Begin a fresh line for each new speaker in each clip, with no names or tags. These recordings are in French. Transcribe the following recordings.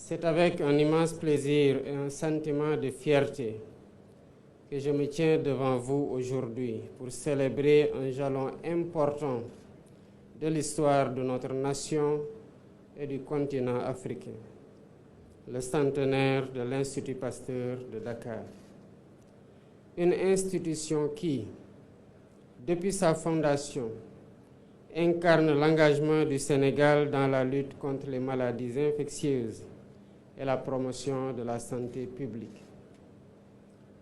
C'est avec un immense plaisir et un sentiment de fierté que je me tiens devant vous aujourd'hui pour célébrer un jalon important de l'histoire de notre nation et du continent africain, le centenaire de l'Institut Pasteur de Dakar. Une institution qui, depuis sa fondation, incarne l'engagement du Sénégal dans la lutte contre les maladies infectieuses et la promotion de la santé publique.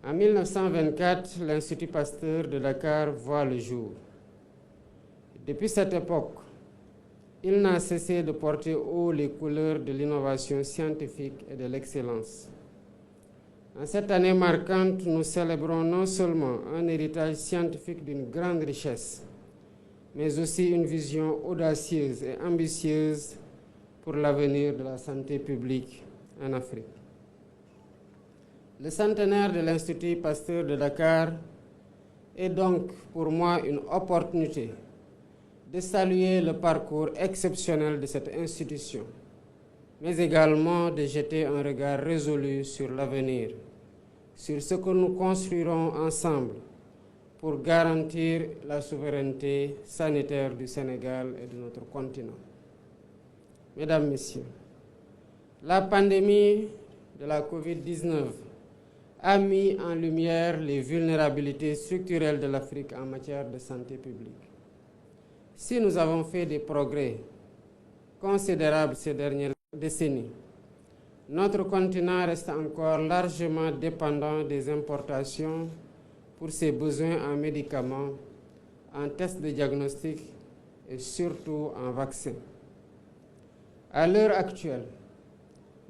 En 1924, l'Institut Pasteur de Dakar voit le jour. Depuis cette époque, il n'a cessé de porter haut les couleurs de l'innovation scientifique et de l'excellence. En cette année marquante, nous célébrons non seulement un héritage scientifique d'une grande richesse, mais aussi une vision audacieuse et ambitieuse pour l'avenir de la santé publique en Afrique. Le centenaire de l'Institut Pasteur de Dakar est donc pour moi une opportunité de saluer le parcours exceptionnel de cette institution, mais également de jeter un regard résolu sur l'avenir, sur ce que nous construirons ensemble pour garantir la souveraineté sanitaire du Sénégal et de notre continent. Mesdames, Messieurs, la pandémie de la COVID-19 a mis en lumière les vulnérabilités structurelles de l'Afrique en matière de santé publique. Si nous avons fait des progrès considérables ces dernières décennies, notre continent reste encore largement dépendant des importations pour ses besoins en médicaments, en tests de diagnostic et surtout en vaccins. À l'heure actuelle,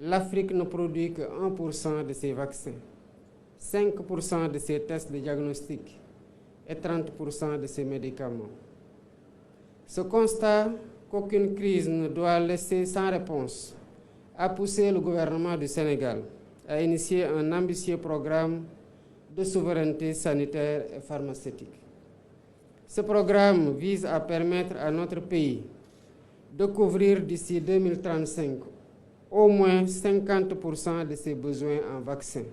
l'Afrique ne produit que 1% de ses vaccins, 5% de ses tests de diagnostic et 30% de ses médicaments. Ce constat qu'aucune crise ne doit laisser sans réponse a poussé le gouvernement du Sénégal à initier un ambitieux programme de souveraineté sanitaire et pharmaceutique. Ce programme vise à permettre à notre pays de couvrir d'ici 2035 au moins 50% de ses besoins en vaccins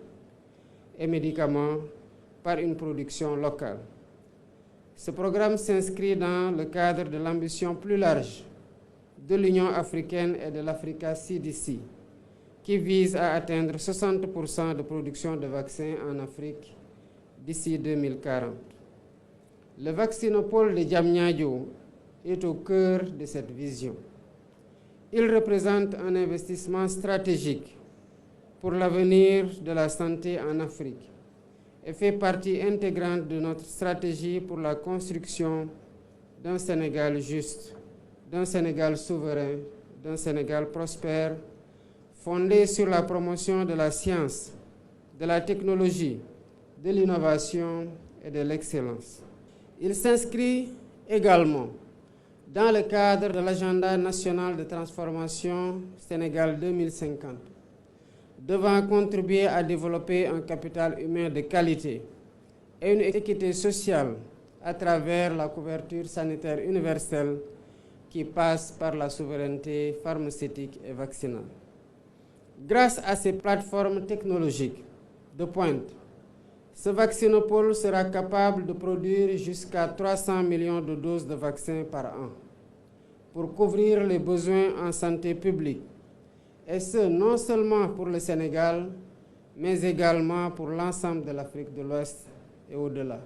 et médicaments par une production locale. Ce programme s'inscrit dans le cadre de l'ambition plus large de l'Union africaine et de l'Africa CDC, qui vise à atteindre 60% de production de vaccins en Afrique d'ici 2040. Le vaccinopole de Diamniadio est au cœur de cette vision. Il représente un investissement stratégique pour l'avenir de la santé en Afrique et fait partie intégrante de notre stratégie pour la construction d'un Sénégal juste, d'un Sénégal souverain, d'un Sénégal prospère, fondé sur la promotion de la science, de la technologie, de l'innovation et de l'excellence. Il s'inscrit également dans le cadre de l'agenda national de transformation Sénégal 2050, devant contribuer à développer un capital humain de qualité et une équité sociale à travers la couverture sanitaire universelle qui passe par la souveraineté pharmaceutique et vaccinale. Grâce à ces plateformes technologiques de pointe, ce vaccinopole sera capable de produire jusqu'à 300 millions de doses de vaccins par an pour couvrir les besoins en santé publique, et ce, non seulement pour le Sénégal, mais également pour l'ensemble de l'Afrique de l'Ouest et au-delà.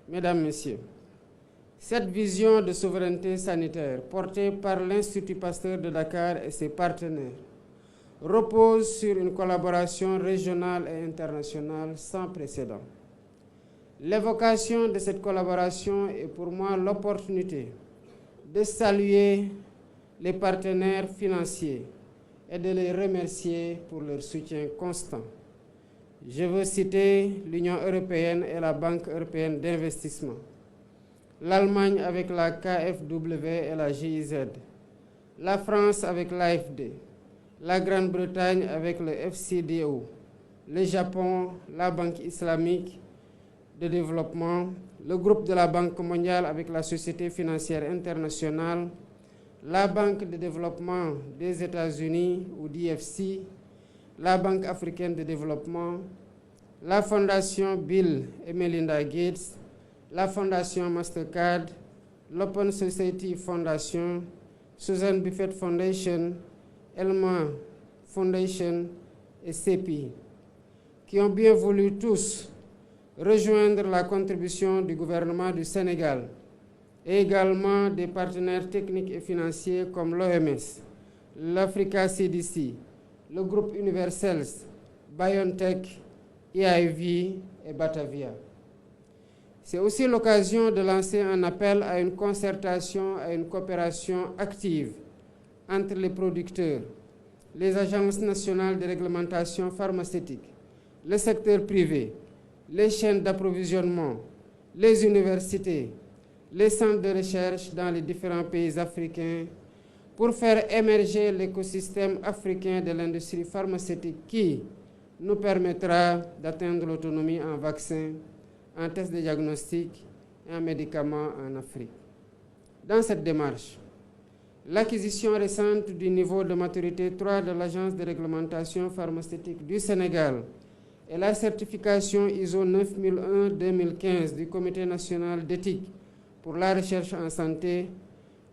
Mesdames, Messieurs, cette vision de souveraineté sanitaire portée par l'Institut Pasteur de Dakar et ses partenaires repose sur une collaboration régionale et internationale sans précédent. L'évocation de cette collaboration est pour moi l'opportunité de saluer les partenaires financiers et de les remercier pour leur soutien constant. Je veux citer l'Union européenne et la Banque européenne d'investissement, l'Allemagne avec la KfW et la GIZ, la France avec l'AFD, la Grande-Bretagne avec le FCDO, le Japon, la Banque islamique de développement, le groupe de la Banque mondiale avec la Société financière internationale, la Banque de développement des États-Unis ou DFC, la Banque africaine de développement, la Fondation Bill et Melinda Gates, la Fondation Mastercard, l'Open Society Foundation, Susan Buffett Foundation, Elma Foundation et CEPI, qui ont bien voulu tous rejoindre la contribution du gouvernement du Sénégal et également des partenaires techniques et financiers comme l'OMS, l'Africa CDC, le groupe Universels, BioNTech, EIV et Batavia. C'est aussi l'occasion de lancer un appel à une concertation, à une coopération active entre les producteurs, les agences nationales de réglementation pharmaceutique, le secteur privé, les chaînes d'approvisionnement, les universités, les centres de recherche dans les différents pays africains pour faire émerger l'écosystème africain de l'industrie pharmaceutique qui nous permettra d'atteindre l'autonomie en vaccins, en tests de diagnostic et en médicaments en Afrique. Dans cette démarche, l'acquisition récente du niveau de maturité 3 de l'Agence de réglementation pharmaceutique du Sénégal et la certification ISO 9001-2015 du Comité national d'éthique pour la recherche en santé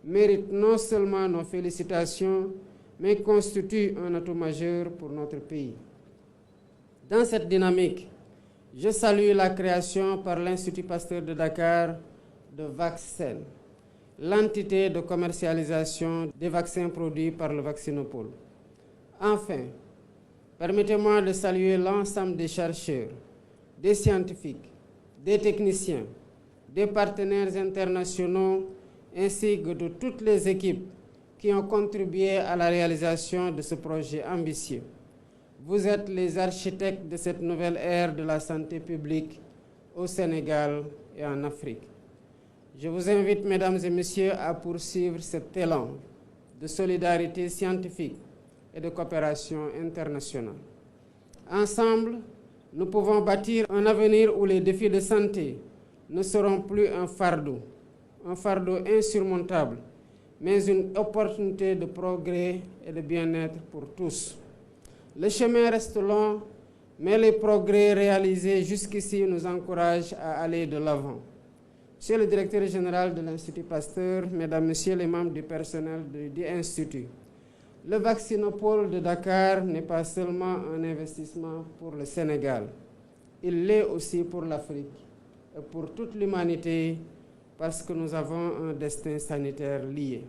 méritent non seulement nos félicitations, mais constituent un atout majeur pour notre pays. Dans cette dynamique, je salue la création par l'Institut Pasteur de Dakar de Vaccen, l'entité de commercialisation des vaccins produits par le Vaccinopole. Enfin, permettez-moi de saluer l'ensemble des chercheurs, des scientifiques, des techniciens, des partenaires internationaux ainsi que de toutes les équipes qui ont contribué à la réalisation de ce projet ambitieux. Vous êtes les architectes de cette nouvelle ère de la santé publique au Sénégal et en Afrique. Je vous invite, mesdames et messieurs, à poursuivre cet élan de solidarité scientifique et de coopération internationale. Ensemble, nous pouvons bâtir un avenir où les défis de santé ne seront plus un fardeau insurmontable, mais une opportunité de progrès et de bien-être pour tous. Le chemin reste long, mais les progrès réalisés jusqu'ici nous encouragent à aller de l'avant. Monsieur le directeur général de l'Institut Pasteur, mesdames, messieurs les membres du personnel de l'Institut, le Vaccinopole de Dakar n'est pas seulement un investissement pour le Sénégal, il l'est aussi pour l'Afrique et pour toute l'humanité parce que nous avons un destin sanitaire lié.